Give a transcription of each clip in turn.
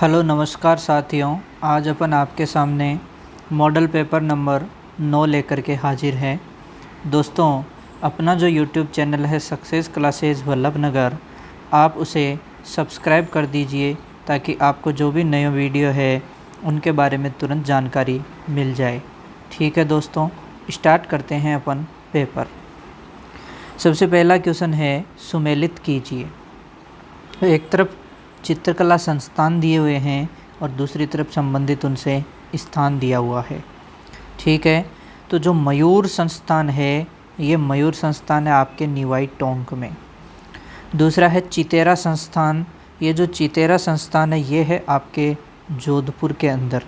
Hello नमस्कार साथियों। आज अपन आपके सामने मॉडल पेपर नंबर 9 लेकर के हाजिर हैं। दोस्तों, अपना जो यूट्यूब चैनल है सक्सेस क्लासेस वल्लभनगर, आप उसे सब्सक्राइब कर दीजिए ताकि आपको जो भी नया वीडियो है उनके बारे में तुरंत जानकारी मिल जाए। ठीक है दोस्तों, स्टार्ट करते हैं अपन पेपर। सबसे पहला क्वेश्चन है, सुमेलित कीजिए। एक तरफ चित्रकला संस्थान दिए हुए हैं और दूसरी तरफ संबंधित उनसे स्थान दिया हुआ है। ठीक है, तो जो मयूर संस्थान है, ये मयूर संस्थान है आपके निवाई टोंक में। दूसरा है चितेरा संस्थान। ये जो चितेरा संस्थान है ये है आपके जोधपुर के अंदर।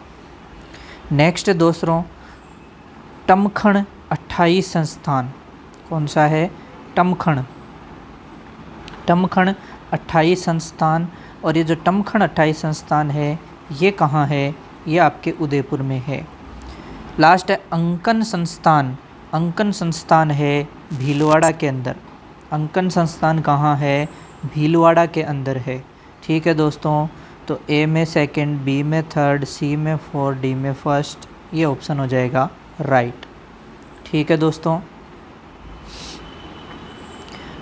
नेक्स्ट दोस्तों, टमखण 28 संस्थान। कौन सा है? टमखण 28 संस्थान। और ये जो टमखण 28 संस्थान है ये कहाँ है? ये आपके उदयपुर में है। लास्ट है अंकन संस्थान। अंकन संस्थान है भीलवाड़ा के अंदर। अंकन संस्थान कहाँ है? भीलवाड़ा के अंदर है। ठीक है दोस्तों, तो ए में सेकंड, बी में थर्ड, सी में फोर्थ, डी में फर्स्ट, ये ऑप्शन हो जाएगा राइट। ठीक है दोस्तों,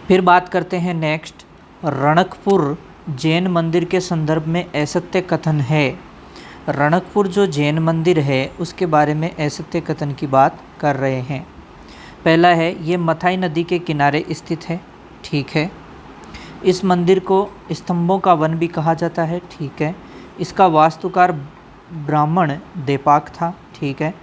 फिर बात करते हैं नेक्स्ट। रणकपुर जैन मंदिर के संदर्भ में असत्य कथन है। रणकपुर जो जैन मंदिर है उसके बारे में असत्य कथन की बात कर रहे हैं। पहला है, ये मथाई नदी के किनारे स्थित है। ठीक है। इस मंदिर को स्तंभों का वन भी कहा जाता है। ठीक है। इसका वास्तुकार ब्राह्मण देपाक था। ठीक है।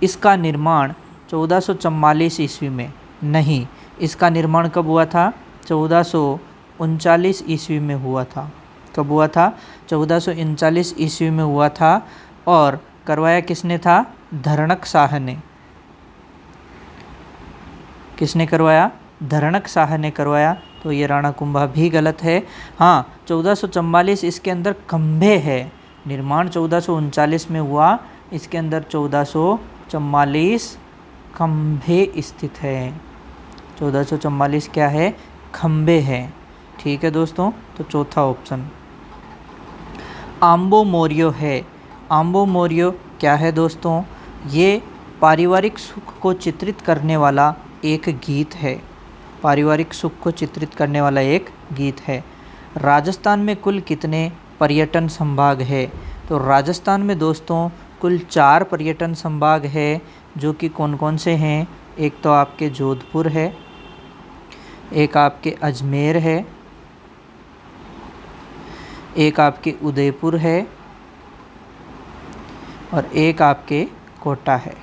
इसका निर्माण 1444 ईस्वी में नहीं, इसका निर्माण कब हुआ था? 1439 ईस्वी में हुआ था। कब हुआ था? 1439 ईस्वी में हुआ था। और करवाया किसने था? धरणक शाह ने। किसने करवाया? धरणक शाह ने करवाया। तो ये राणा कुंभा भी गलत है। हाँ, 1444 इसके अंदर खंभे है। निर्माण 1439 में हुआ, इसके अंदर 1444 खंभे स्थित है। 1444 क्या है? खंभे हैं। ठीक है दोस्तों, तो चौथा ऑप्शन। आम्बो मोरियो है। आम्बो मोरियो क्या है दोस्तों? ये पारिवारिक सुख को चित्रित करने वाला एक गीत है। पारिवारिक सुख को चित्रित करने वाला एक गीत है। राजस्थान में कुल कितने पर्यटन संभाग है? तो राजस्थान में दोस्तों कुल 4 पर्यटन संभाग है, जो कि कौन कौन से हैं? एक तो आपके जोधपुर है, एक आपके अजमेर है, एक आपके उदयपुर है और एक आपके कोटा है।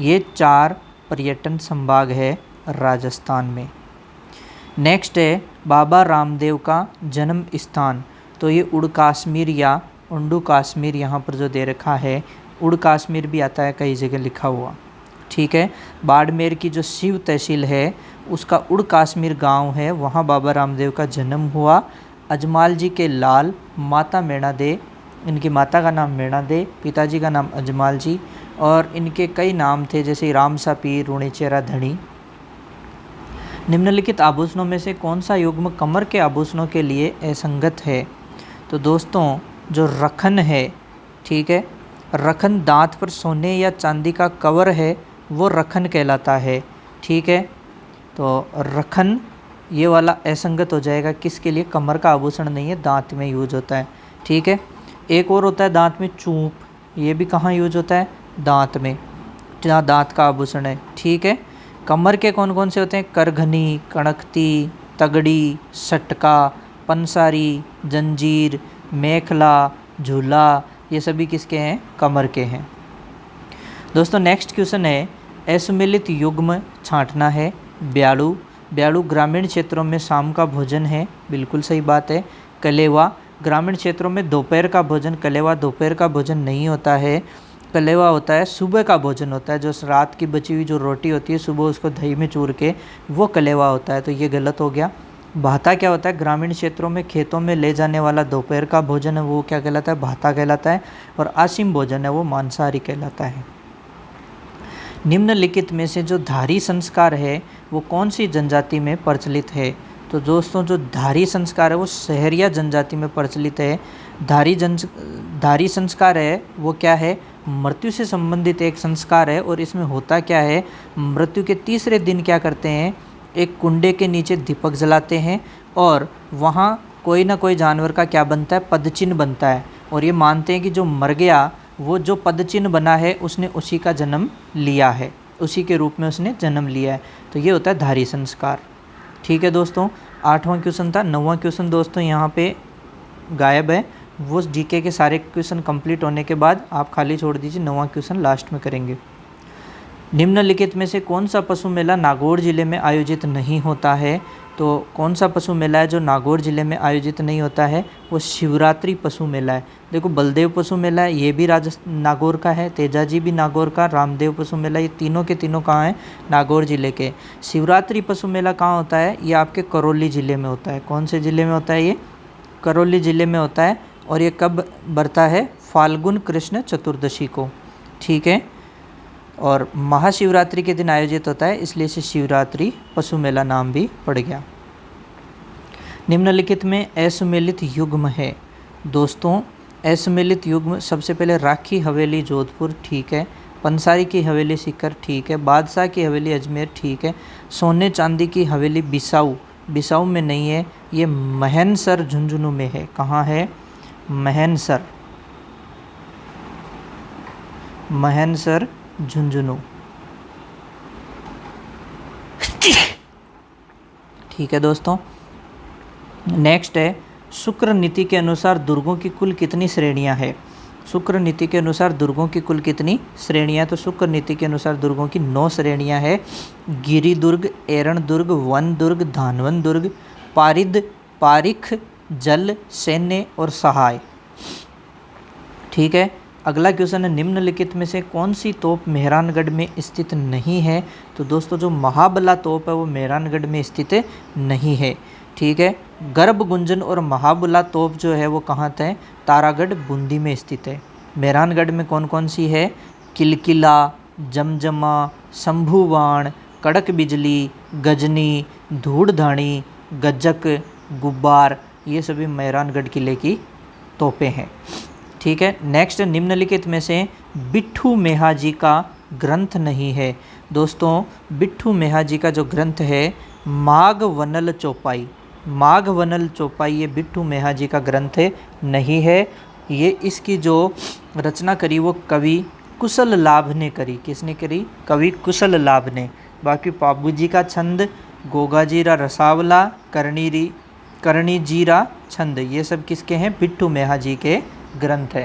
ये 4 पर्यटन संभाग है राजस्थान में। नेक्स्ट है बाबा रामदेव का जन्म स्थान। तो ये उड़ कश्मीर या उंडू कश्मीर यहाँ पर जो दे रखा है, उड़ कश्मीर भी आता है कई जगह लिखा हुआ। ठीक है। बाड़मेर की जो शिव तहसील है उसका उड़ कश्मीर गांव है, वहाँ बाबा रामदेव का जन्म हुआ। अजमाल जी के लाल, माता मेणा दे, इनकी माता का नाम मेणा दे, पिताजी का नाम अजमाल जी, और इनके कई नाम थे जैसे रामसा पीर, रुणेचेरा धणी। निम्नलिखित आभूषणों में से कौन सा युग्म कमर के आभूषणों के लिए असंगत है? तो दोस्तों जो रखन है, ठीक है, रखन दांत पर सोने या चांदी का कवर है वो रखन कहलाता है। ठीक है, तो रखन ये वाला असंगत हो जाएगा। किसके लिए? कमर का आभूषण नहीं है, दांत में यूज होता है। ठीक है। एक और होता है दांत में चूप, ये भी कहाँ यूज होता है? दांत में, जहाँ दांत का आभूषण है। ठीक है। कमर के कौन कौन से होते हैं? करघनी, कणकती, तगड़ी, सटका, पंसारी, जंजीर, मेखला, झूला, ये सभी किसके हैं? कमर के हैं। दोस्तों नेक्स्ट क्वेश्चन है, असुमेलित युग्म छांटना है। ब्याड़ू, ब्याड़ू ग्रामीण क्षेत्रों में शाम का भोजन है। बिल्कुल सही बात है। कलेवा, ग्रामीण क्षेत्रों में दोपहर का भोजन। कलेवा दोपहर का भोजन नहीं होता है, कलेवा होता है सुबह का भोजन होता है। जो रात की बची हुई जो रोटी होती है, सुबह उसको दही में चूर के, वो कलेवा होता है। तो ये गलत हो गया। भाता क्या होता है? ग्रामीण क्षेत्रों में खेतों में ले जाने वाला दोपहर का भोजन है, वो क्या कहलाता है? भाता कहलाता है। और आसिम भोजन है वो मांसाहारी कहलाता है। निम्नलिखित में से जो धारी संस्कार है वो कौन सी जनजाति में प्रचलित है? तो दोस्तों जो धारी संस्कार है वो सहरिया जनजाति में प्रचलित है। धारी संस्कार है वो क्या है, मृत्यु से संबंधित एक संस्कार है। और इसमें होता क्या है, मृत्यु के तीसरे दिन क्या करते हैं, एक कुंडे के नीचे दीपक जलाते हैं और वहाँ कोई ना कोई जानवर का क्या बनता है, पदचिन्ह बनता है। और ये मानते हैं कि जो मर गया वो जो पदचिन्ह बना है उसने उसी का जन्म लिया है, उसी के रूप में उसने जन्म लिया है। तो ये होता है धारी संस्कार। ठीक है दोस्तों, 8वां क्वेश्चन था। 9वां क्वेश्चन दोस्तों यहाँ पे गायब है, वो जीके के सारे क्वेश्चन कंप्लीट होने के बाद आप खाली छोड़ दीजिए, 9वां क्वेश्चन लास्ट में करेंगे। निम्नलिखित में से कौन सा पशु मेला नागौर जिले में आयोजित नहीं होता है। तो कौन सा पशु मेला है जो नागौर जिले में आयोजित नहीं होता है, वो शिवरात्रि पशु मेला है। देखो बलदेव पशु मेला है, ये भी नागौर का है, तेजाजी भी नागौर का, रामदेव पशु मेला, ये तीनों के तीनों कहाँ हैं, नागौर जिले के। शिवरात्रि पशु मेला कहाँ होता है, ये आपके करौली जिले में होता है। कौन से जिले में होता है, ये करौली जिले में होता है। और ये कब बरता है, फाल्गुन कृष्ण चतुर्दशी को। ठीक है, और महाशिवरात्रि के दिन आयोजित होता है, इसलिए इसे शिवरात्रि पशु मेला नाम भी पड़ गया। निम्नलिखित में असुमेलित युग्म है। दोस्तों असुमेलित युग्म सबसे पहले राखी हवेली जोधपुर, ठीक है, पंसारी की हवेली सीकर, ठीक है, बादशाह की हवेली अजमेर, ठीक है, सोने चांदी की हवेली बिसाऊ, बिसाऊ में नहीं है, ये महनसर झुंझुनू में है। कहाँ है, महनसर, महनसर झुंझुनू। ठीक है दोस्तों, नेक्स्ट है शुक्र नीति के अनुसार दुर्गों की कुल कितनी श्रेणियां हैं। शुक्र नीति के अनुसार दुर्गों की कुल कितनी श्रेणियां, तो शुक्र नीति के अनुसार दुर्गों की 9 श्रेणियां हैं। गिरि दुर्ग, एरण दुर्ग, वन दुर्ग, धानवन दुर्ग, पारिद, पारिख, जल, सैन्य और सहाय। ठीक है, अगला क्वेश्चन है निम्नलिखित में से कौन सी तोप मेहरानगढ़ में स्थित नहीं है। तो दोस्तों जो महाबला तोप है वो मेहरानगढ़ में स्थित नहीं है। ठीक है, गर्भ गुंजन और महाबला तोप जो है वो कहाँ है, तारागढ़ बूंदी में स्थित है। मेहरानगढ़ में कौन कौन सी है, किलकिला, जमजमा, शंभुवाण, कड़क बिजली, गजनी, धूड़धानी, गज्जक, गुब्बार, ये सभी मेहरानगढ़ किले की तोपें हैं। ठीक है, नेक्स्ट निम्नलिखित में से बिट्ठू मेहा जी का ग्रंथ नहीं है। दोस्तों बिट्ठू मेहा जी का जो ग्रंथ है माघ वनल चौपाई, माघ वनल चौपाई, ये बिट्ठू मेहा जी का ग्रंथ नहीं है। ये इसकी जो रचना करी वो कवि कुशल लाभ ने करी। किसने करी, कवि कुशल लाभ ने। बाकी पाबू जी का छंद, गोगाजीरा रसावला, करणी जीरा छंद, ये सब किसके हैं, बिट्ठू मेहा जी के ग्रंथ है।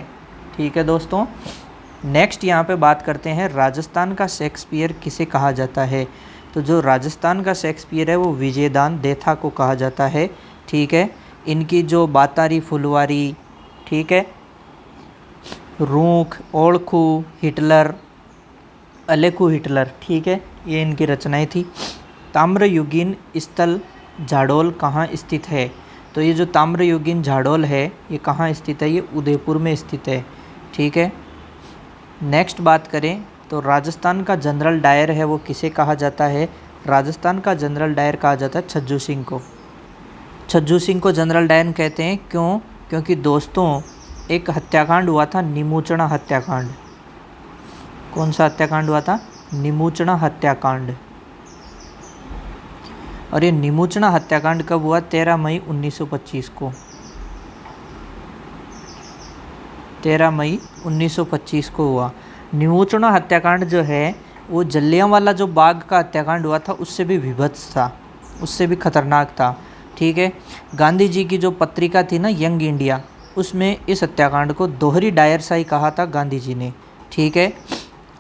ठीक है दोस्तों, नेक्स्ट यहाँ पे बात करते हैं राजस्थान का शेक्सपियर किसे कहा जाता है। तो जो राजस्थान का शेक्सपियर है वो विजयदान देथा को कहा जाता है। ठीक है, इनकी जो बातारी फुलवारी, ठीक है, रूख, ओळखू, हिटलर, अलेखू हिटलर, ठीक है, ये इनकी रचनाएं थी। ताम्रयुगीन स्थल झाडोल कहाँ स्थित है। तो ये जो ताम्रयुगीन झाडोल है ये कहाँ स्थित है, ये उदयपुर में स्थित है। ठीक है, नेक्स्ट बात करें तो राजस्थान का जनरल डायर है वो किसे कहा जाता है। राजस्थान का जनरल डायर कहा जाता है छज्जू सिंह को। छज्जू सिंह को जनरल डायर कहते हैं, क्यों, क्योंकि दोस्तों एक हत्याकांड हुआ था, निमूचना हत्याकांड। कौन सा हत्याकांड हुआ था, निमूचना हत्याकांड। और ये निमूचना हत्याकांड कब हुआ, 13 मई 1925 को। 13 मई 1925 को हुआ। निमूचना हत्याकांड जो है वो जलियांवाला जो बाग का हत्याकांड हुआ था उससे भी विभत्स था, उससे भी खतरनाक था। ठीक है, गांधी जी की जो पत्रिका थी ना यंग इंडिया, उसमें इस हत्याकांड को दोहरी डायरशाही कहा था गांधी जी ने। ठीक है,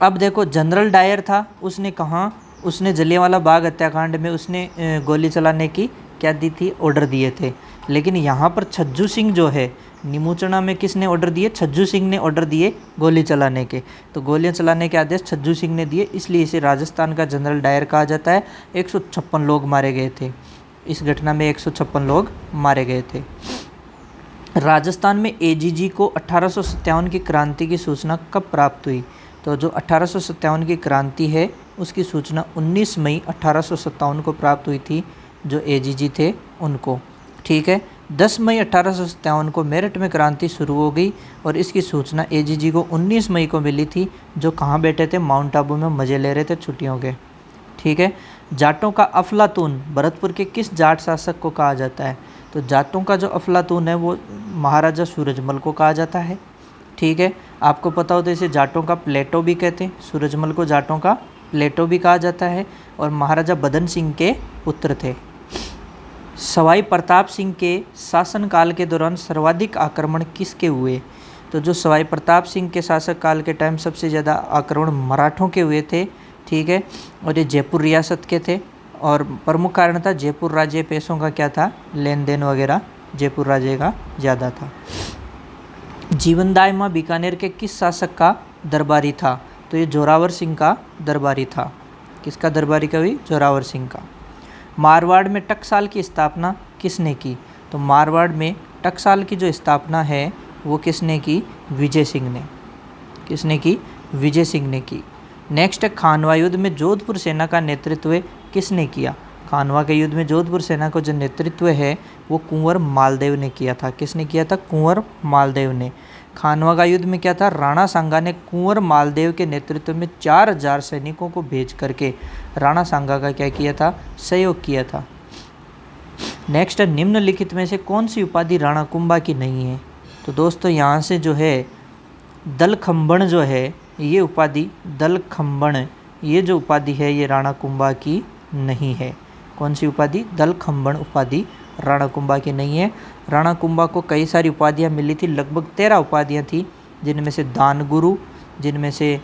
अब देखो जनरल डायर था, उसने कहा, उसने जलियांवाला बाग हत्याकांड में उसने गोली चलाने की क्या दी थी, ऑर्डर दिए थे। लेकिन यहाँ पर छज्जू सिंह जो है, निमूचना में किसने ऑर्डर दिए, छज्जू सिंह ने ऑर्डर दिए गोली चलाने के। तो गोलियां चलाने के आदेश छज्जू सिंह ने दिए, इसलिए इसे राजस्थान का जनरल डायर कहा जाता है। 156 लोग मारे गए थे इस घटना में, 156 लोग मारे गए थे। राजस्थान में एजीजी को 1857 की क्रांति की सूचना कब प्राप्त हुई। तो जो 1857 की क्रांति है उसकी सूचना 19 मई 1857 को प्राप्त हुई थी, जो एजीजी थे उनको। ठीक है, 10 मई 1857 को मेरठ में क्रांति शुरू हो गई और इसकी सूचना एजीजी को 19 मई को मिली थी, जो कहाँ बैठे थे, माउंट आबू में मज़े ले रहे थे छुट्टियों के। ठीक है। जाटों का अफलातून भरतपुर के किस जाट शासक को कहा जाता है? तो जाटों का जो अफलातून है वो महाराजा सूरजमल को कहा जाता है। ठीक है। आपको पता हो तो इसे जाटों का प्लेटो भी कहते हैं, सूरजमल को जाटों का प्लेटो भी कहा जाता है, और महाराजा बदन सिंह के पुत्र थे। सवाई प्रताप सिंह के शासनकाल के दौरान सर्वाधिक आक्रमण किसके हुए? तो जो सवाई प्रताप सिंह के शासक काल के टाइम सबसे ज़्यादा आक्रमण मराठों के हुए थे। ठीक है। और ये जयपुर रियासत के थे, और प्रमुख कारण था जयपुर राज्य पैसों का क्या था, लेन देन वगैरह जयपुर राज्य का ज़्यादा था। जीवनदाय बीकानेर के किस शासक का दरबारी था? तो ये जोरावर सिंह का दरबारी था। किसका दरबारी का हुई? जोरावर सिंह का। मारवाड़ में टकसाल की स्थापना किसने की? तो मारवाड़ में टकसाल की जो स्थापना है वो किसने की? विजय सिंह ने। किसने की? विजय सिंह ने की। नेक्स्ट है, खानवा युद्ध में जोधपुर सेना का नेतृत्व किसने किया? खानवा के युद्ध में जोधपुर सेना का जो नेतृत्व है वो कुंवर मालदेव ने किया था। किसने किया था? कुंवर मालदेव ने। खानवा का युद्ध में क्या था? राणा सांगा ने कुंवर मालदेव के नेतृत्व में 4000 सैनिकों को भेज करके राणा सांगा का क्या किया था? सहयोग किया था। नेक्स्ट है, निम्नलिखित में से कौन सी उपाधि राणा कुंभा की नहीं है? तो दोस्तों यहाँ से जो है दलखंबण जो है ये उपाधि, दलखंबण ये जो उपाधि है ये राणा कुंभा की नहीं है। कौन सी उपाधि? दलखंबण उपाधि राणा कुंभा की नहीं है। राणा कुंभा को कई सारी उपाधियाँ मिली थी, लगभग 13 उपाधियाँ थी, जिनमें से दान गुरु, जिनमें से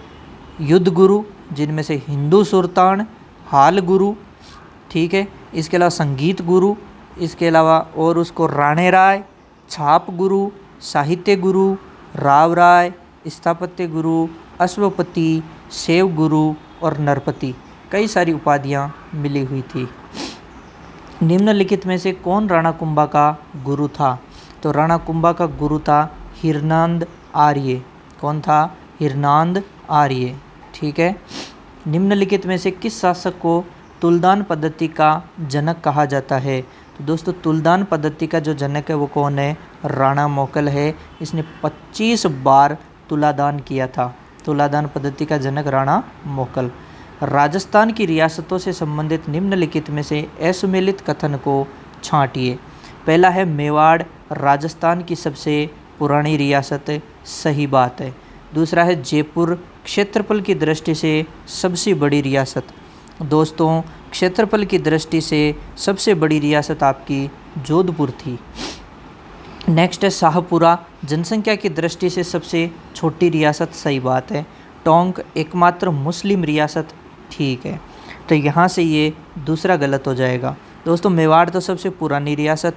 युद्ध गुरु, जिनमें से हिंदू सुल्तान, हाल गुरु। ठीक है। इसके अलावा संगीत गुरु, इसके अलावा और उसको राणे राय, छाप गुरु, साहित्य गुरु, राव राय, स्थापत्य गुरु, अश्वपति, सेव गुरु और नरपति, कई सारी उपाधियाँ मिली हुई थी। निम्नलिखित में से कौन राणा कुंभा का गुरु था? तो राणा कुंभा का गुरु था हिरनांद आर्य। कौन था? हिरनांद आर्य। ठीक है। निम्नलिखित में से किस शासक को तुलदान पद्धति का जनक कहा जाता है? तो दोस्तों तुलदान पद्धति का जो जनक है वो कौन है? राणा मोकल है। इसने 25 बार तुलादान किया था। तुलादान पद्धति का जनक राणा मोकल। राजस्थान की रियासतों से संबंधित निम्नलिखित में से असुमेलित कथन को छांटिए। पहला है, मेवाड़ राजस्थान की सबसे पुरानी रियासत है, सही बात है। दूसरा है, जयपुर क्षेत्रफल की दृष्टि से सबसे बड़ी रियासत। दोस्तों क्षेत्रफल की दृष्टि से सबसे बड़ी रियासत आपकी जोधपुर थी। नेक्स्ट है, शाहपुरा जनसंख्या की दृष्टि से सबसे छोटी रियासत, सही बात है। टोंक एकमात्र मुस्लिम रियासत, ठीक है। तो यहाँ से ये दूसरा गलत हो जाएगा। दोस्तों मेवाड़ तो सबसे पुरानी रियासत,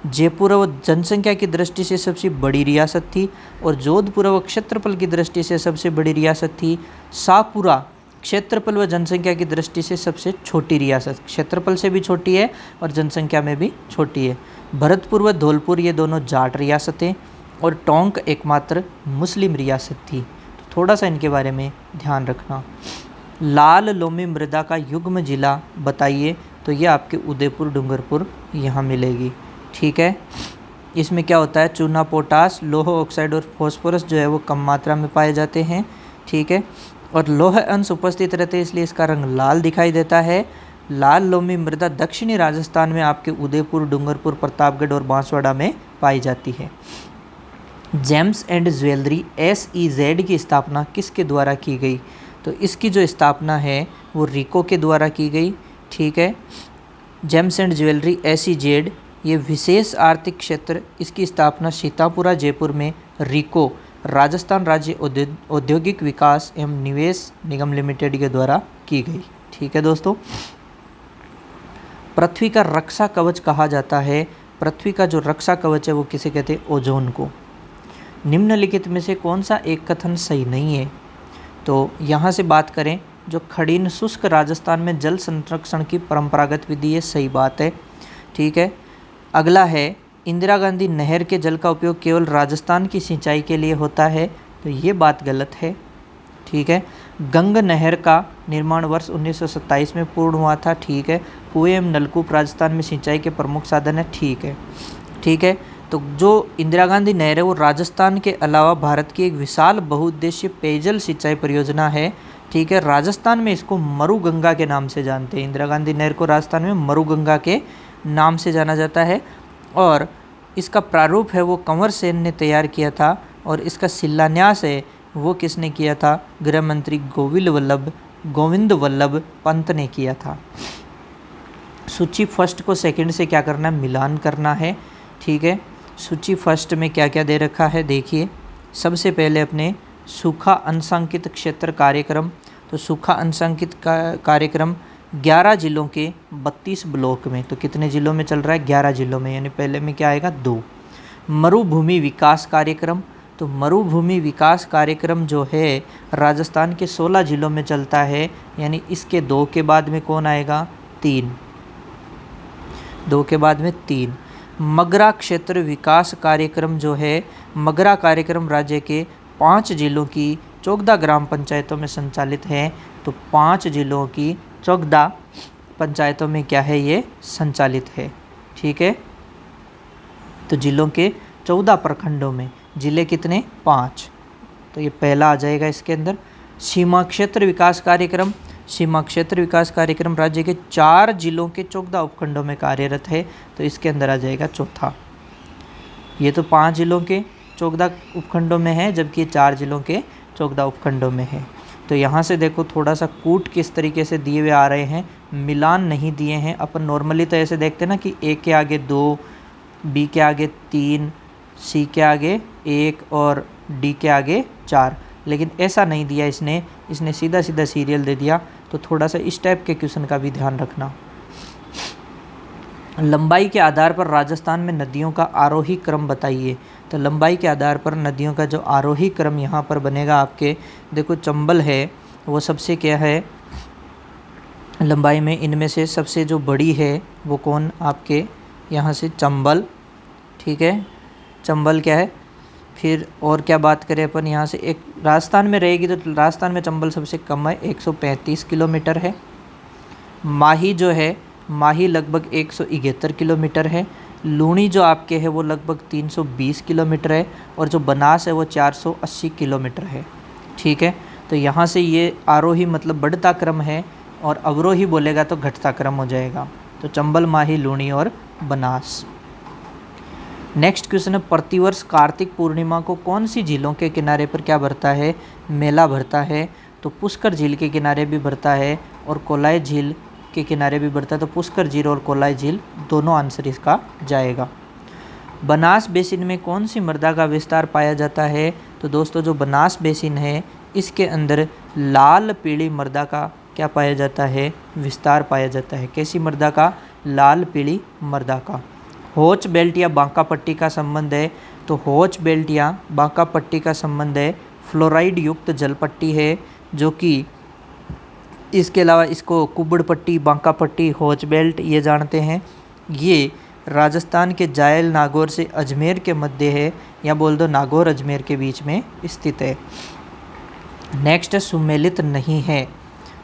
जयपुर व जनसंख्या की दृष्टि से सबसे बड़ी रियासत थी, और जोधपुर व क्षेत्रफल की दृष्टि से सबसे बड़ी रियासत थी। शाहपुरा क्षेत्रफल व जनसंख्या की दृष्टि से सबसे छोटी रियासत, क्षेत्रफल से भी छोटी है और जनसंख्या में भी छोटी है। भरतपुर व धौलपुर ये दोनों जाट रियासतें, और टोंक एकमात्र मुस्लिम रियासत थी। तो थोड़ा सा इनके बारे में ध्यान रखना। लाल लोमी मृदा का युग्म जिला बताइए। तो ये आपके उदयपुर डूंगरपुर यहाँ मिलेगी। ठीक है। इसमें क्या होता है, चूना, पोटास, लोह ऑक्साइड और फॉस्फोरस जो है वो कम मात्रा में पाए जाते हैं। ठीक है। और लोह अंश उपस्थित रहते हैं, इसलिए इसका रंग लाल दिखाई देता है। लाल लोमी मृदा दक्षिणी राजस्थान में आपके उदयपुर, डूंगरपुर, प्रतापगढ़ और बांसवाड़ा में पाई जाती है। जेम्स एंड ज्वेलरी SEZ की स्थापना किसके द्वारा की गई? तो इसकी जो स्थापना है वो रिको के द्वारा की गई। ठीक है। जेम्स एंड ज्वेलरी SEZ ये विशेष आर्थिक क्षेत्र, इसकी स्थापना सीतापुरा जयपुर में रिको राजस्थान राज्य औद्योगिक विकास एवं निवेश निगम लिमिटेड के द्वारा की गई। ठीक है दोस्तों। पृथ्वी का रक्षा कवच कहा जाता है। पृथ्वी का जो रक्षा कवच है वो किसे कहते हैं? ओजोन को। निम्नलिखित में से कौन सा एक कथन सही नहीं है? तो यहाँ से बात करें, जो खड़ीन शुष्क राजस्थान में जल संरक्षण की परंपरागत विधि है, सही बात है। ठीक है। अगला है, इंदिरा गांधी नहर के जल का उपयोग केवल राजस्थान की सिंचाई के लिए होता है। तो ये बात गलत है। ठीक है। गंग नहर का निर्माण वर्ष 1927 में पूर्ण हुआ था। ठीक है। कुएं एवं नलकूप राजस्थान में सिंचाई के प्रमुख साधन है। ठीक है। ठीक है। तो जो इंदिरा गांधी नहर है वो राजस्थान के अलावा भारत की एक विशाल बहुउद्देशीय पेयजल सिंचाई परियोजना है, ठीक है। राजस्थान में इसको मरुगंगा के नाम से जानते हैं। इंदिरा गांधी नहर को राजस्थान में मरुगंगा के नाम से जाना जाता है। और इसका प्रारूप है वो कंवर सेन ने तैयार किया था, और इसका शिलान्यास है वो किसने किया था? गृह मंत्री गोविंद वल्लभ पंत ने किया था। सूची फर्स्ट को सेकंड से क्या करना है? मिलान करना है, ठीक है। सूची फर्स्ट में क्या क्या दे रखा है देखिए। सबसे पहले अपने सूखा अंशांकित क्षेत्र कार्यक्रम, तो सूखा अंशांकित कार्यक्रम 11 जिलों के 32 ब्लॉक में, तो कितने जिलों में चल रहा है? 11 जिलों में, यानी पहले में क्या आएगा? 2। मरुभूमि विकास कार्यक्रम, तो मरुभूमि विकास कार्यक्रम जो है राजस्थान के 16 जिलों में चलता है, यानी इसके 2 के बाद में कौन आएगा? 3। 2 के बाद में 3। मगरा क्षेत्र विकास कार्यक्रम जो है, मगरा कार्यक्रम राज्य के 5 जिलों की 14 ग्राम पंचायतों में संचालित है। तो 5 जिलों की 14 पंचायतों में क्या है? ये संचालित है, ठीक है। तो जिलों के 14 प्रखंडों में, जिले कितने? 5। तो ये पहला आ जाएगा इसके अंदर। सीमा क्षेत्र विकास कार्यक्रम, सीमा क्षेत्र विकास कार्यक्रम राज्य के 4 जिलों के 14 उपखंडों में कार्यरत है, तो इसके अंदर आ जाएगा चौथा। ये तो 5 जिलों के 14 उपखंडों में है, जबकि ये 4 जिलों के 14 उपखंडों में है। तो यहाँ से देखो थोड़ा सा कूट किस तरीके से दिए हुए आ रहे हैं, मिलान नहीं दिए हैं। अपन नॉर्मली तो ऐसे देखते हैं ना कि ए के आगे 2, बी के आगे 3, सी के आगे 1 और डी के आगे 4, लेकिन ऐसा नहीं दिया इसने सीधा सीधा सीरियल दे दिया। तो थोड़ा सा इस टाइप के क्वेश्चन का भी ध्यान रखना। लंबाई के आधार पर राजस्थान में नदियों का आरोही क्रम बताइए। तो लंबाई के आधार पर नदियों का जो आरोही क्रम यहाँ पर बनेगा आपके, देखो चंबल है वो सबसे क्या है लंबाई में, इनमें से सबसे जो बड़ी है वो कौन? आपके यहाँ से चंबल, ठीक है। चंबल क्या है? फिर और क्या बात करें अपन यहाँ से, एक राजस्थान में रहेगी तो राजस्थान में चंबल सबसे कम है, 135 किलोमीटर है। माही जो है, माही लगभग 171 किलोमीटर है। लूणी जो आपके है वो लगभग 320 किलोमीटर है, और जो बनास है वो 480 किलोमीटर है, ठीक है। तो यहाँ से ये आरोही मतलब बढ़ता क्रम है, और अवरोही बोलेगा तो घटता क्रम हो जाएगा। तो चंबल, माही, लूणी और बनास। नेक्स्ट क्वेश्चन है, प्रतिवर्ष कार्तिक पूर्णिमा को कौन सी झीलों के किनारे पर क्या भरता है? मेला भरता है। तो पुष्कर झील के किनारे भी भरता है, और कोलाई झील के किनारे भी भरता है। तो पुष्कर झील और कोलाई झील दोनों आंसर इसका जाएगा। बनास बेसिन में कौन सी मृदा का विस्तार पाया जाता है? तो दोस्तों जो बनास बेसिन है इसके अंदर लाल पीली मृदा का क्या पाया जाता है? विस्तार पाया जाता है। कैसी मृदा का? लाल पीली मृदा का। होच बेल्ट या बांका पट्टी का संबंध है। तो होच बेल्ट या बांका पट्टी का संबंध है फ्लोराइड युक्त जल पट्टी है, जो कि इसके अलावा इसको कुबड़ पट्टी, बांका पट्टी, होच बेल्ट ये जानते हैं। ये राजस्थान के जायल नागौर से अजमेर के मध्य है, या बोल दो नागौर अजमेर के बीच में स्थित है। नेक्स्ट है सुमेलित नहीं है।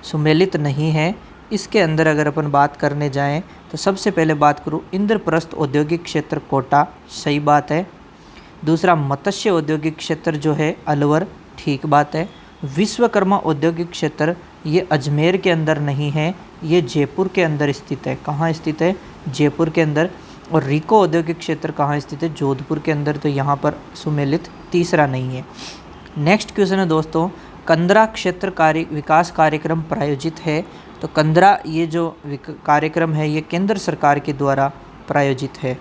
सुमेलित नहीं है, इसके अंदर अगर अपन बात करने जाएं तो सबसे पहले बात करूँ इंद्रप्रस्थ औद्योगिक क्षेत्र कोटा, सही बात है। दूसरा मत्स्य औद्योगिक क्षेत्र जो है अलवर, ठीक बात है। विश्वकर्मा औद्योगिक क्षेत्र ये अजमेर के अंदर नहीं है, ये जयपुर के अंदर स्थित है। कहाँ स्थित है? जयपुर के अंदर। और रीको औद्योगिक क्षेत्र कहाँ स्थित है? जोधपुर के अंदर। तो यहाँ पर सुमेलित तीसरा नहीं है। नेक्स्ट क्वेश्चन है दोस्तों, कंदरा क्षेत्र विकास कार्यक्रम प्रायोजित है। तो कंदरा ये जो कार्यक्रम है ये केंद्र सरकार के द्वारा प्रायोजित है,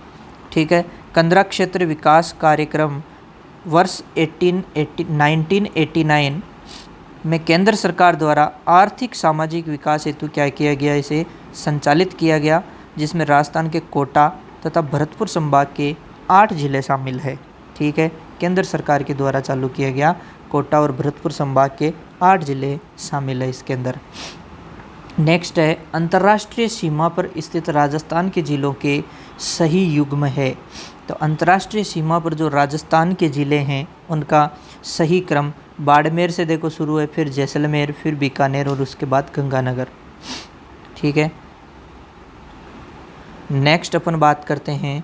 ठीक है। कंदरा क्षेत्र विकास कार्यक्रम वर्ष 1989 में केंद्र सरकार द्वारा आर्थिक सामाजिक विकास हेतु क्या किया गया? इसे संचालित किया गया, जिसमें राजस्थान के कोटा तथा भरतपुर संभाग के 8 जिले शामिल है, ठीक है। केंद्र सरकार के द्वारा चालू किया गया, कोटा और भरतपुर संभाग के 8 जिले शामिल है इसके अंदर। नेक्स्ट है, अंतर्राष्ट्रीय सीमा पर स्थित राजस्थान के जिलों के सही युग्म है। तो अंतर्राष्ट्रीय सीमा पर जो राजस्थान के ज़िले हैं उनका सही क्रम बाड़मेर से देखो शुरू है, फिर जैसलमेर, फिर बीकानेर और उसके बाद गंगानगर, ठीक है। नेक्स्ट अपन बात करते हैं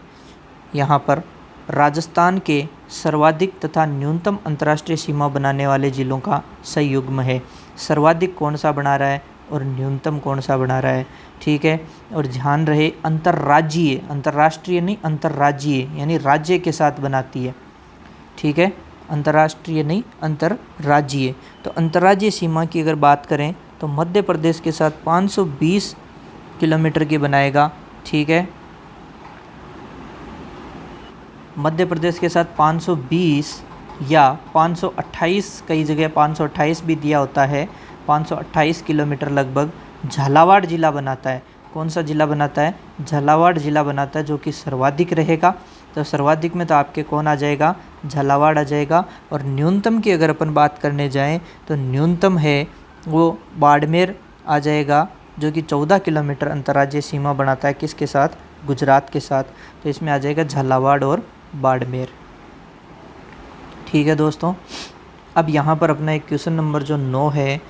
यहाँ पर राजस्थान के सर्वाधिक तथा न्यूनतम अंतर्राष्ट्रीय सीमा बनाने वाले जिलों का संयुग्म है। सर्वाधिक कौन सा बना रहा है और न्यूनतम कौन सा बना रहा है, ठीक है। और ध्यान रहे अंतर्राज्यीय, अंतर्राष्ट्रीय नहीं अंतर्राज्यीय, यानी राज्य के साथ बनाती है, ठीक है। अंतर्राष्ट्रीय नहीं अंतर्राज्यीय। तो अंतर्राज्यीय सीमा की अगर बात करें तो मध्य प्रदेश के साथ 520 किलोमीटर की बनाएगा, ठीक है। मध्य प्रदेश के साथ 520 या 528, कई जगह 528 भी दिया होता है, 528 किलोमीटर लगभग झालावाड़ जिला बनाता है। कौन सा जिला बनाता है? झालावाड़ जिला बनाता है, जो कि सर्वाधिक रहेगा। तो सर्वाधिक में तो आपके कौन आ जाएगा? झालावाड़ आ जाएगा। और न्यूनतम की अगर अपन बात करने जाएं तो न्यूनतम है वो बाड़मेर आ जाएगा, जो कि 14 किलोमीटर अंतर्राज्यीय सीमा बनाता है। किसके साथ? गुजरात के साथ। तो इसमें आ जाएगा झालावाड़ और बाड़मेर, ठीक है दोस्तों। अब यहाँ पर अपना एक क्वेश्चन नंबर जो 9 है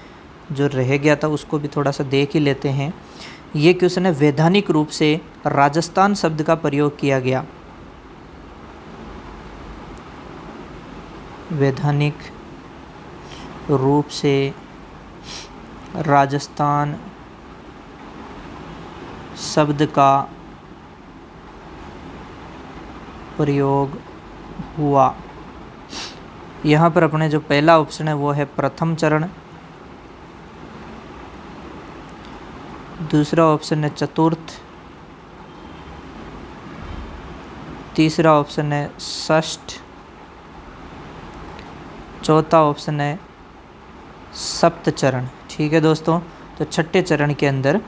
जो रह गया था उसको भी थोड़ा सा देख ही लेते हैं। ये क्वेश्चन है, वैधानिक रूप से राजस्थान शब्द का प्रयोग किया गया। वैधानिक रूप से राजस्थान शब्द का प्रयोग हुआ। यहाँ पर अपने जो पहला ऑप्शन है वो है प्रथम चरण, दूसरा ऑप्शन है चतुर्थ, तीसरा ऑप्शन है षष्ठ, चौथा ऑप्शन है सप्त चरण, ठीक है दोस्तों। तो छठे चरण के अंदर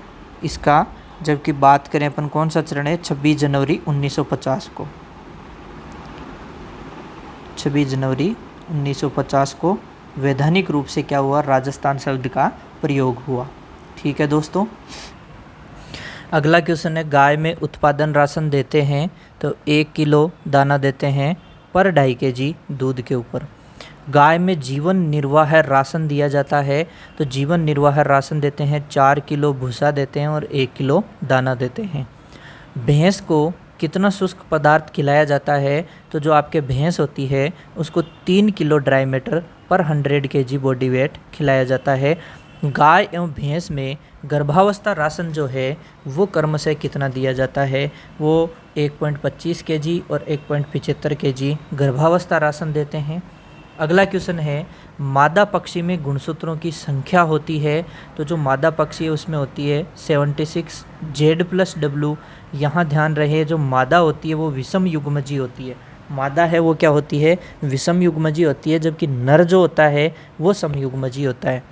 इसका जबकि बात करें अपन कौन सा चरण है? 26 जनवरी 1950 को, 26 जनवरी 1950 को वैधानिक रूप से क्या हुआ? राजस्थान शब्द का प्रयोग हुआ, ठीक है दोस्तों। अगला क्वेश्चन है, गाय में उत्पादन राशन देते हैं तो 1 किलो दाना देते हैं पर 2.5 kg दूध के ऊपर। गाय में जीवन निर्वाह राशन दिया जाता है तो जीवन निर्वाह राशन देते हैं 4 किलो भूसा देते हैं और 1 किलो दाना देते हैं। भैंस को कितना शुष्क पदार्थ खिलाया जाता है? तो जो आपके भैंस होती है उसको 3 किलो ड्राई मैटर पर 100 kg बॉडी वेट खिलाया जाता है। गाय एवं भैंस में गर्भावस्था राशन जो है वो क्रमशः कितना दिया जाता है? वो 1.25 kg और 1.75 kg गर्भावस्था राशन देते हैं। अगला क्वेश्चन है, मादा पक्षी में गुणसूत्रों की संख्या होती है तो जो मादा पक्षी है उसमें होती है 76 Z+W। यहाँ ध्यान रहे जो मादा होती है वो विषम युग्मजी होती है। मादा है वो क्या होती है? विषम युग्मजी होती है, जबकि नर जो होता है वो समयुग्मजी होता है।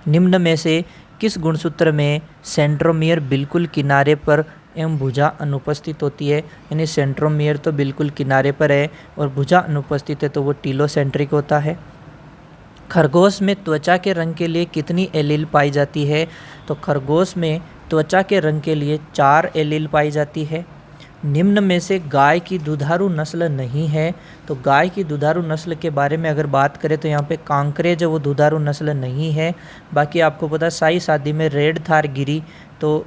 निम्न में से किस गुणसूत्र में सेंट्रोमियर बिल्कुल किनारे पर एवं भुजा अनुपस्थित होती है? यानी सेंट्रोमियर तो बिल्कुल किनारे पर है और भुजा अनुपस्थित है तो वो टीलोसेंट्रिक होता है। खरगोश में त्वचा के रंग के लिए कितनी एलील पाई जाती है? तो खरगोश में त्वचा के रंग के लिए 4 एलील पाई जाती है। निम्न में से गाय की दुधारू नस्ल नहीं है, तो गाय की दुधारू नस्ल के बारे में अगर बात करें तो यहाँ पे कांकरेज वो दुधारू नस्ल नहीं है। बाकी आपको पता शाही शादी में रेड थार गिरी, तो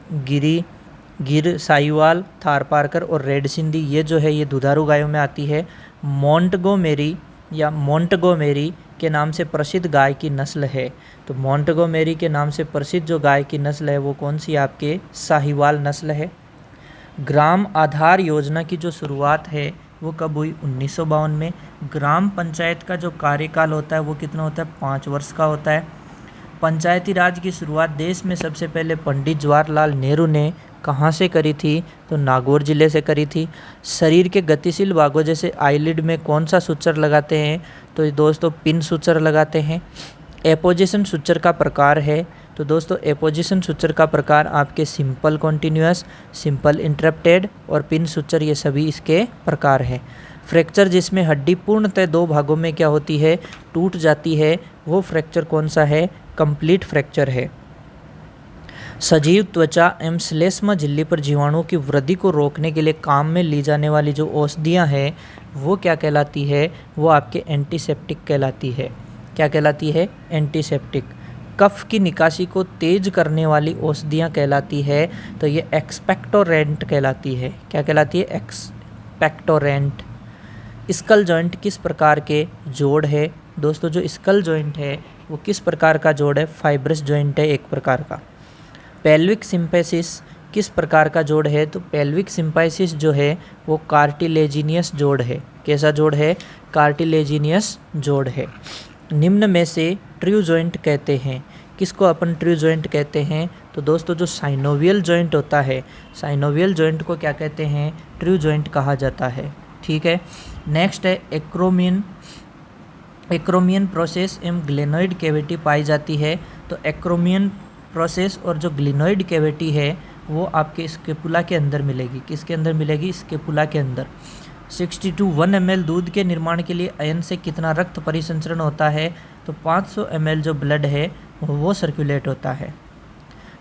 गिर साहिवाल, थारपारकर और रेड सिंधी ये जो है ये दुधारू गायों में आती है। मोंटगोमेरी या मोंटगोमेरी के नाम से प्रसिद्ध गाय की नस्ल है, तो मोंटगोमेरी के नाम से प्रसिद्ध जो गाय की नस्ल है वो कौन सी? आपके साहिवाल नस्ल है। ग्राम आधार योजना की जो शुरुआत है वो कब हुई? 1952 में। ग्राम पंचायत का जो कार्यकाल होता है वो कितना होता है? 5 वर्ष का होता है। पंचायती राज की शुरुआत देश में सबसे पहले पंडित जवाहरलाल नेहरू ने कहाँ से करी थी? तो नागौर जिले से करी थी। शरीर के गतिशील भागों जैसे आईलिड में कौन सा सूचर लगाते हैं? तो दोस्तों पिन सूचर लगाते हैं। एपोजिशन सूचर का प्रकार है, तो दोस्तों एपोजिशन सूचर का प्रकार आपके सिंपल कॉन्टिन्यूअस, सिंपल इंटरप्टेड और पिन सूचर ये सभी इसके प्रकार है। फ्रैक्चर जिसमें हड्डी पूर्णतः 2 भागों में क्या होती है? टूट जाती है, वो फ्रैक्चर कौन सा है? कंप्लीट फ्रैक्चर है। सजीव त्वचा एवं श्लेष्मा झिल्ली पर जीवाणुओं की वृद्धि को रोकने के लिए काम में ली जाने वाली जो औषधियाँ हैं वो क्या कहलाती है? वो आपके एंटीसेप्टिक कहलाती है। क्या कहलाती है? एंटीसेप्टिक। कफ की निकासी को तेज करने वाली औषधियाँ कहलाती है, तो ये एक्सपेक्टोरेंट कहलाती है। क्या कहलाती है? पेक्टोरेंट। स्कल जॉइंट किस प्रकार के जोड़ है? दोस्तों जो स्कल जॉइंट है वो किस प्रकार का जोड़ है? फाइब्रस जॉइंट है एक प्रकार का। पेल्विक सिम्फेसिस किस प्रकार का जोड़ है? तो पेल्विक सिम्फेसिस जो है वो कार्टिलेजिनियस जोड़ है। कैसा जोड़ है? कार्टिलेजिनियस जोड़ है। निम्न में से ट्रू जॉइंट कहते हैं। किसको अपन ट्रू जॉइंट कहते हैं? तो दोस्तों जो साइनोवियल जॉइंट होता है, साइनोवियल जॉइंट को क्या कहते हैं? ट्रू जॉइंट कहा जाता है। ठीक है। नेक्स्ट है एक्रोमियन। एक्रोमियन प्रोसेस एवं ग्लेनोइड कैविटी पाई जाती है। तो एक्रोमियन प्रोसेस और जो ग्लिनोइड कैविटी है वो आपके स्केपुला के अंदर मिलेगी। किसके अंदर मिलेगी? स्केपुला के अंदर। 60 to 1 ml दूध के निर्माण के लिए आयन से कितना रक्त परिसंचरण होता है? तो 500 ml जो ब्लड है वो सर्कुलेट होता है।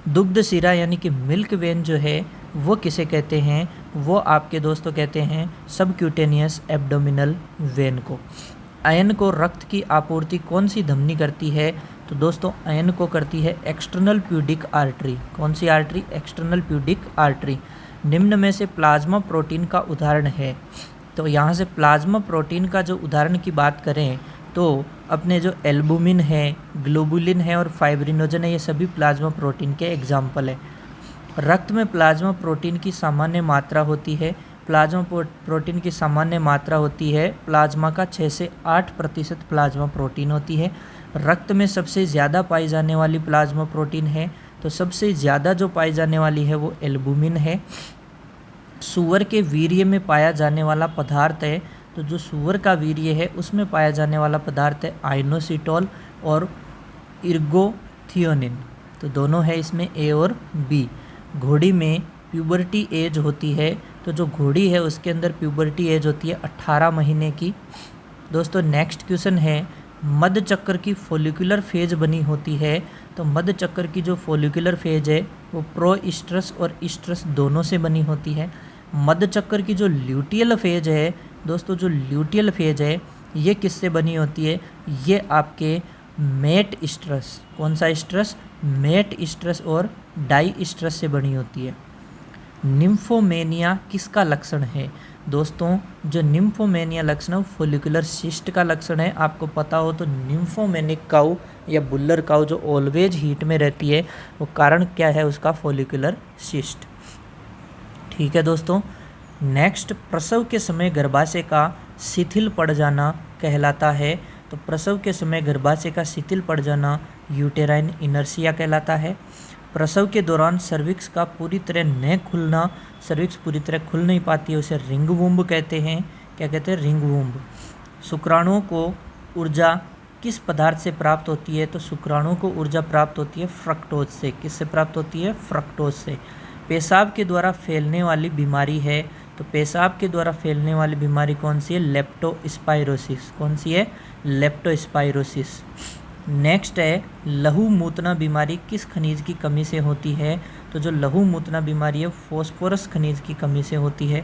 दुग्ध सिरा यानी कि मिल्क वेन जो है वो किसे कहते हैं? वो आपके दोस्तों कहते हैं सबक्यूटेनियस एब्डोमिनल वेन को। आयन को रक्त की आपूर्ति कौन सी धमनी करती है? तो दोस्तों आयन को करती है एक्सटर्नल प्यूडिक आर्टरी। कौन सी आर्टरी? External pudic artery. निम्न में से प्लाज्मा प्रोटीन का उदाहरण है। तो यहाँ से प्लाज्मा प्रोटीन का जो उदाहरण की बात करें तो अपने जो एल्बुमिन है, ग्लोबुलिन है और फाइब्रिनोजन है, ये सभी प्लाज्मा प्रोटीन के एग्जाम्पल है। रक्त में प्लाज्मा प्रोटीन की सामान्य मात्रा होती है। प्लाज्मा प्रोटीन की सामान्य मात्रा होती है प्लाज्मा का 6 से 8% प्लाज्मा प्रोटीन होती है। रक्त में सबसे ज़्यादा पाई जाने वाली प्लाज्मा प्रोटीन है तो सबसे ज़्यादा जो पाई जाने वाली है वो एल्बुमिन है। सूअर के वीर्य में पाया जाने वाला पदार्थ है, तो जो सूअर का वीर्य है उसमें पाया जाने वाला पदार्थ है आइनोसिटोल और इर्गोथियोनिन। तो दोनों है इसमें ए और बी। घोड़ी में प्यूबर्टी एज होती है, तो जो घोड़ी है उसके अंदर प्यूबर्टी एज होती है 18 महीने की। दोस्तों नेक्स्ट क्वेश्चन है, मध्य चक्र की फोलिकुलर फेज बनी होती है। तो मध्य चक्र की जो फोलिकुलर फेज है वो प्रोइस्ट्रस और इस्ट्रस दोनों से बनी होती है। मध्य चक्र की जो ल्यूटियल फेज है दोस्तों, जो ल्यूटियल फेज है ये किससे बनी होती है? ये आपके मेट इस्ट्रस, कौन सा इस्ट्रस? मेट इस्ट्रस और डाई इस्ट्रस से बनी होती है। निम्फोमेनिया किसका लक्षण है? दोस्तों जो निम्फोमेनिया लक्षण है वो फोलिकुलर सिस्ट का लक्षण है। आपको पता हो तो निम्फोमेनिक काऊ या बुल्लर काऊ जो ऑलवेज हीट में रहती है वो कारण क्या है उसका? Follicular cyst. ठीक है दोस्तों। नेक्स्ट, प्रसव के समय गर्भाशय का शिथिल पड़ जाना कहलाता है। तो प्रसव के समय गर्भाशय का शिथिल पड़ जाना यूटेराइन इनर्शिया कहलाता है। प्रसव के दौरान सर्विक्स का पूरी तरह न खुलना, सर्विक्स पूरी तरह खुल नहीं पाती है, उसे रिंग वूम्ब कहते हैं। क्या कहते हैं? Ring womb. शुक्राणुओं को ऊर्जा किस पदार्थ से प्राप्त होती है? तो शुक्राणुओं को ऊर्जा प्राप्त होती है फ्रक्टोज से। किससे प्राप्त होती है? फ्रक्टोज से। पेशाब के द्वारा फैलने वाली बीमारी है। तो पेशाब के द्वारा फैलने वाली बीमारी कौन सी है? लेप्टोस्पाइरोसिस। कौन सी है? लेप्टोस्पाइरोसिस। नेक्स्ट है, लहू मूतना बीमारी किस खनिज की कमी से होती है? तो जो लहू मूतना बीमारी है फॉस्फोरस खनिज की कमी से होती है।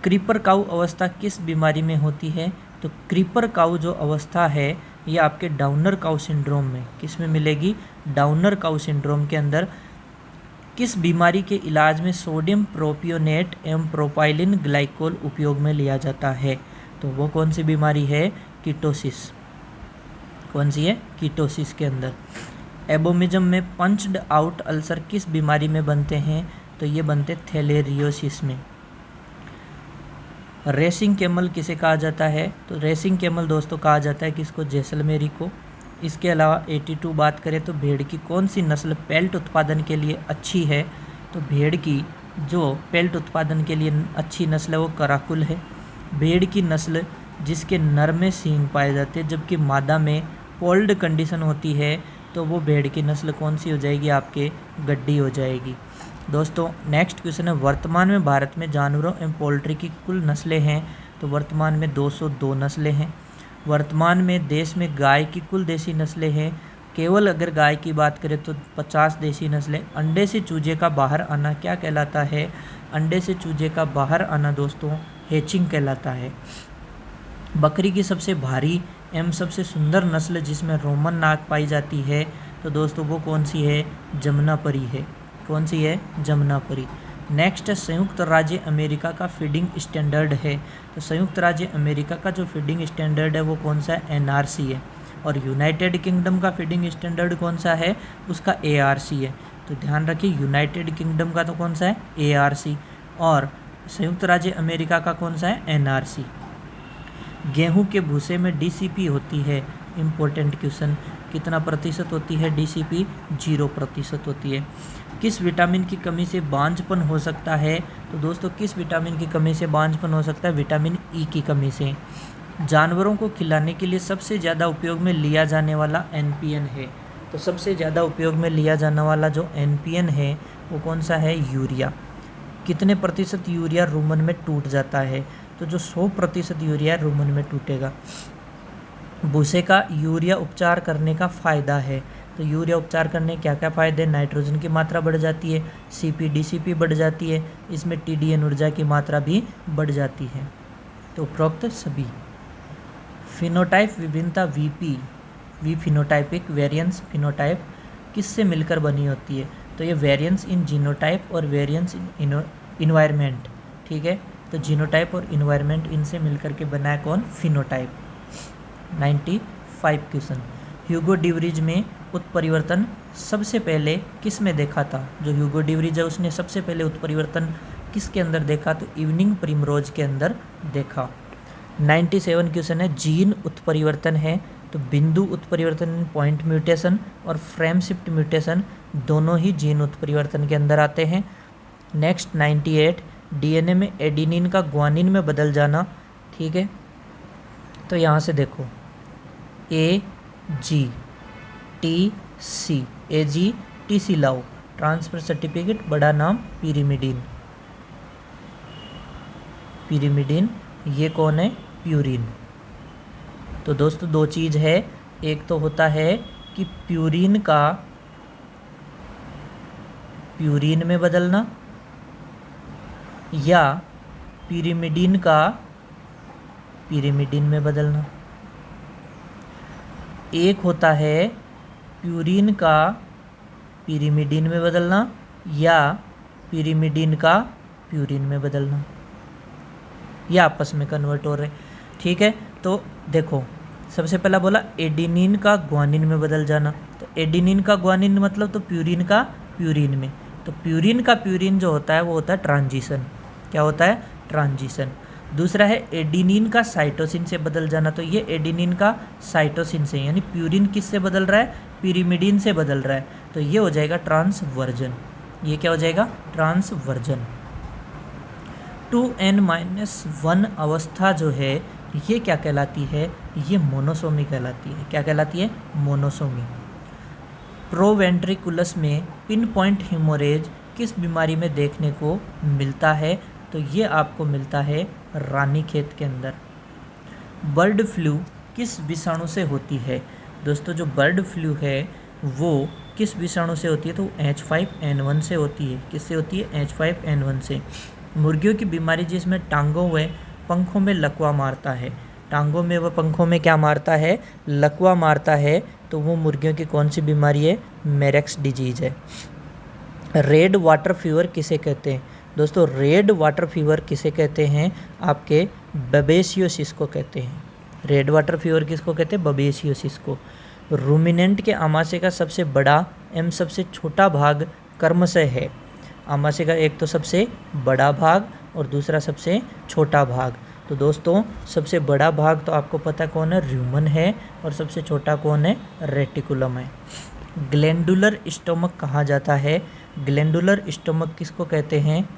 क्रीपर काऊ अवस्था किस बीमारी में होती है? तो क्रीपर काऊ जो अवस्था है ये आपके डाउनर काऊ सिंड्रोम में, किस में मिलेगी? डाउनर काऊ सिंड्रोम के अंदर। किस बीमारी के इलाज में सोडियम प्रोपियोनेट एवं प्रोपाइलिन ग्लाइकोल उपयोग में लिया जाता है? तो वो कौन सी बीमारी है? कीटोसिस। कौन सी है? कीटोसिस के अंदर। एबोमिज्म में पंच्ड आउट अल्सर किस बीमारी में बनते हैं? तो ये बनते थैलेरियोसिस में। रेसिंग कैमल किसे कहा जाता है? तो रेसिंग कैमल दोस्तों कहा जाता है किसको? जैसलमेरी को। इसके अलावा 82 बात करें तो भेड़ की कौन सी नस्ल पेल्ट उत्पादन के लिए अच्छी है? तो भेड़ की जो पेल्ट उत्पादन के लिए अच्छी नस्ल है वो कराकुल है। भेड़ की नस्ल जिसके नर में सींग पाए जाते हैं जबकि मादा में पोल्ड कंडीशन होती है तो वो भेड़ की नस्ल कौन सी हो जाएगी? आपके गड्डी हो जाएगी। दोस्तों नेक्स्ट क्वेश्चन है, वर्तमान में भारत में जानवरों एवं पोल्ट्री की कुल नस्लें हैं? तो वर्तमान में 202 नस्लें हैं। वर्तमान में देश में गाय की कुल देसी नस्लें हैं? केवल अगर गाय की बात करें तो 50 देसी नस्लें। अंडे से चूजे का बाहर आना क्या कहलाता है? अंडे से चूजे का बाहर आना दोस्तों हैचिंग कहलाता है। बकरी की सबसे भारी एवं सबसे सुंदर नस्ल जिसमें रोमन नाक पाई जाती है तो दोस्तों वो कौन सी है? जमुनापरी है। कौन सी है? जमुनापरी। नेक्स्ट है संयुक्त राज्य अमेरिका का फीडिंग स्टैंडर्ड है। तो संयुक्त राज्य अमेरिका का जो फीडिंग स्टैंडर्ड है वो कौन सा है? एनआरसी है। और यूनाइटेड किंगडम का फीडिंग स्टैंडर्ड कौन सा है? उसका एआरसी है। तो ध्यान रखिए, यूनाइटेड किंगडम का तो कौन सा है? एआरसी। और संयुक्त राज्य अमेरिका का कौन सा है? एनआरसी। गेहूं के भूसे में डीसीपी होती है। इम्पोर्टेंट क्वेश्चन, कितना प्रतिशत होती है डीसीपी? 0% होती है। किस विटामिन की कमी से बांझपन हो सकता है? तो दोस्तों किस विटामिन की कमी से बांझपन हो सकता है? विटामिन ई की कमी से। जानवरों को खिलाने के लिए सबसे ज़्यादा उपयोग में लिया जाने वाला एनपीएन है। तो सबसे ज़्यादा उपयोग में लिया जाने वाला जो एनपीएन है वो कौन सा है? यूरिया। कितने प्रतिशत यूरिया रुमन में टूट जाता है? तो जो 100% यूरिया रुमन में टूटेगा। भूसे का यूरिया उपचार करने का फ़ायदा है। तो यूरिया उपचार करने क्या क्या फ़ायदे? नाइट्रोजन की मात्रा बढ़ जाती है, सीपी डीसीपी बढ़ जाती है, इसमें टीडीएन ऊर्जा की मात्रा भी बढ़ जाती है। तो उपरोक्त सभी। फिनोटाइप विभिन्नता VP, V phenotypic variance phenotype किससे मिलकर बनी होती है? तो ये वेरिएंस इन जीनोटाइप और वेरिएंस इन इन्वायरमेंट। ठीक है, तो जीनोटाइप और इन्वायरमेंट इनसे मिलकर के बना है कौन? फिनोटाइप। 95 क्वेश्चन। ह्यूगो डिवरीज में उत्परिवर्तन सबसे पहले किस में देखा था? जो ह्यूगो डिवरीज है उसने सबसे पहले उत्परिवर्तन किसके अंदर देखा? तो इवनिंग प्रिमरोज के अंदर देखा। 97 क्वेश्चन है, जीन उत्परिवर्तन है तो बिंदु उत्परिवर्तन, पॉइंट म्यूटेशन और फ्रेम शिफ्ट म्यूटेशन दोनों ही जीन उत्परिवर्तन के अंदर आते हैं। नेक्स्ट 98, डीएनए में एडिनिन का ग्वानिन में बदल जाना। ठीक है, तो यहाँ से देखो AGTC लाओ, ट्रांसफर सर्टिफिकेट, बड़ा नाम पिरिमिडीन। पिरिमिडीन ये कौन है? प्यूरिन। तो दोस्तों दो चीज़ है, एक तो होता है कि प्यूरिन का प्यूरिन में बदलना या पिरिमिडीन का पिरिमिडीन में बदलना। एक होता है प्यूरिन का पिरिमिडीन में बदलना या पिरिमिडीन का प्यूरिन में बदलना, ये आपस में कन्वर्ट हो रहे। ठीक है, तो देखो सबसे पहला बोला एडिनिन का ग्वानिन में बदल जाना। तो एडिनिन का ग्वानिन मतलब तो प्यूरिन का प्यूरिन में। तो प्यूरिन का प्यूरिन जो होता है वो होता है ट्रांजिशन। क्या होता है? ट्रांजिशन। दूसरा है एडिनिन का साइटोसिन से बदल जाना। तो ये एडिनिन का साइटोसिन से, यानी प्यूरिन किस से बदल रहा है? पिरिमिडीन से बदल रहा है। तो ये हो जाएगा ट्रांसवर्जन। ये क्या हो जाएगा? ट्रांसवर्जन। 2n-1 अवस्था जो है ये क्या कहलाती है? ये मोनोसोमी कहलाती है। क्या कहलाती है? मोनोसोमी। प्रोवेंट्रिकुलस में पिन पॉइंट हेमोरेज किस बीमारी में देखने को मिलता है? तो ये आपको मिलता है रानीखेत के अंदर। बर्ड फ्लू किस विषाणु से होती है? दोस्तों जो बर्ड फ्लू है वो किस विषाणु से होती है? तो H5N1 से होती है। किससे होती है? H5N1 से। मुर्गियों की बीमारी जिसमें टांगों व पंखों में लकवा मारता है। टांगों में व पंखों में क्या मारता है? लकवा मारता है। तो वो मुर्गियों की कौन सी बीमारी है? मेरेक्स डिजीज है। रेड वाटर फीवर किसे कहते हैं? दोस्तों रेड वाटर फीवर किसे कहते हैं? आपके बबेसियोसिस को कहते हैं। रेड वाटर फीवर किसको कहते हैं? बबेसियोसिस को। रूमिनेंट के आमाशय का सबसे बड़ा एवं सबसे छोटा भाग कर्मशय है। आमाशय का एक तो सबसे बड़ा भाग और दूसरा सबसे छोटा भाग। तो दोस्तों सबसे बड़ा भाग तो आपको पता कौन है? र्यूमन है। और सबसे छोटा कौन है? रेटिकुलम है। ग्लैंडुलर स्टोमक कहा जाता है। ग्लैंडुलर स्टोमक किसको कहते हैं?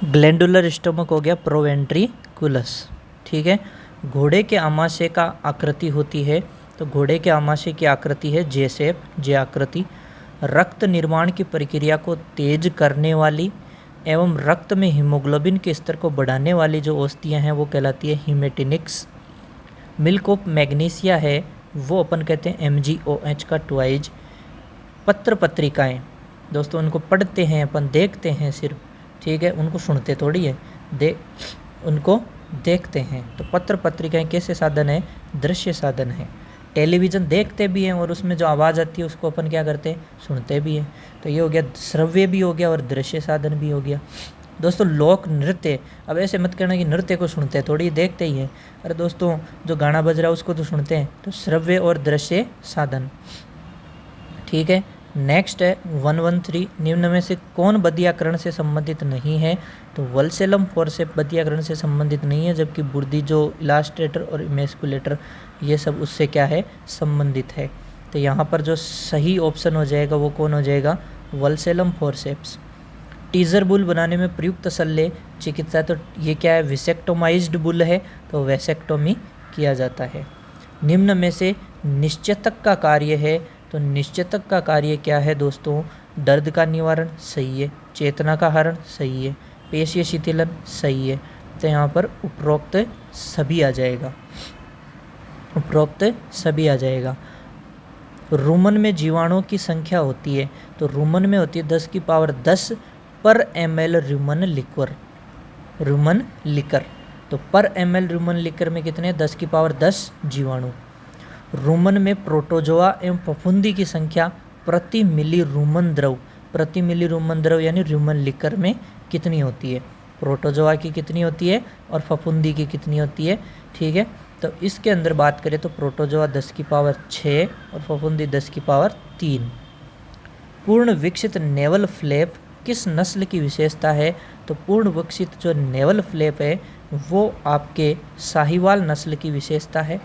ग्लैंडुलर स्टोमक हो गया प्रोवेंट्रिकुलस। ठीक है, घोड़े के आमाशय का आकृति होती है। तो घोड़े के आमाशय की आकृति है जे शेप, जे आकृति। रक्त निर्माण की प्रक्रिया को तेज करने वाली एवं रक्त में हीमोग्लोबिन के स्तर को बढ़ाने वाली जो औषधियाँ हैं वो कहलाती है हीमेटिनिक्स। मिल्क ऑफ मैग्नीशिया है वो अपन कहते हैं MgOH का ट्वाइज। पत्र पत्रिकाएं दोस्तों उनको पढ़ते हैं अपन, देखते हैं सिर्फ। ठीक है, उनको सुनते थोड़ी है, उनको देखते हैं। तो पत्र पत्रिकाएं कैसे साधन है? दृश्य साधन है। टेलीविज़न देखते भी हैं और उसमें जो आवाज़ आती है उसको अपन क्या करते हैं, सुनते भी हैं। तो ये हो गया श्रव्य भी हो गया और दृश्य साधन भी हो गया। दोस्तों लोक नृत्य, अब ऐसे मत कहना कि नृत्य को सुनते हैं, थोड़ी देखते ही हैं। अरे दोस्तों जो गाना बज रहा है उसको तो सुनते हैं। तो श्रव्य और दृश्य साधन, ठीक है। नेक्स्ट है 113, निम्न में से कौन बदियाकरण से संबंधित नहीं है? तो वल्सेलम फोर्सेप बदियाकरण से संबंधित नहीं है, जबकि बुर्दी जो इलास्ट्रेटर और इमेस्कुलेटर ये सब उससे क्या है, संबंधित है। तो यहाँ पर जो सही ऑप्शन हो जाएगा वो कौन हो जाएगा, वल्सेलम फोर्सेप्स। टीजर बुल बनाने में प्रयुक्त शल्य चिकित्सा, तो ये क्या है, विसेक्टोमाइज्ड बुल है, तो वैसेक्टोमी किया जाता है। निम्न में से निश्चेतक का कार्य है, तो निश्चेतक का कार्य क्या है दोस्तों, दर्द का निवारण, सही है। चेतना का हरण, सही है। पेशीय शिथिलन, सही है। तो यहाँ पर उपरोक्त सभी आ जाएगा, उपरोक्त सभी आ जाएगा। रुमन में जीवाणुओं की संख्या होती है, तो रुमन में होती है 10⁻10 पर ml Ruman liquor, Ruman liquor. तो पर ml रुमन लिकर में कितने, 10⁻10 जीवाणु। रुमन में प्रोटोजोआ एवं फफूंदी की संख्या प्रति मिली रुमन द्रव, प्रति मिली रुमन द्रव यानी रुमन लिकर में कितनी होती है, प्रोटोजोआ की कितनी होती है और फफूंदी की कितनी होती है, ठीक है। तो इसके अंदर बात करें तो प्रोटोजोआ 10⁻6 और फफूंदी 10⁻3। पूर्ण विकसित नेवल फ्लैप किस नस्ल की विशेषता है? तो पूर्ण विकसित जो नेवल फ्लैप है वो आपके साहिवाल नस्ल की विशेषता है।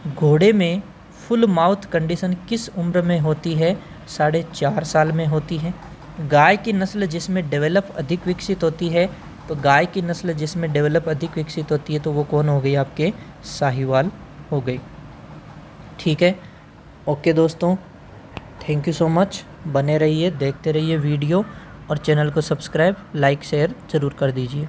घोड़े में फुल माउथ कंडीशन किस उम्र में होती है? 4.5 साल में होती है। गाय की नस्ल जिसमें डेवलप अधिक विकसित होती है, तो गाय की नस्ल जिसमें डेवलप अधिक विकसित होती है तो वो कौन हो गई, आपके साहिवाल हो गई, ठीक है। ओके दोस्तों, थैंक यू सो मच। बने रहिए, देखते रहिए वीडियो और चैनल को सब्सक्राइब, लाइक, शेयर ज़रूर कर दीजिए।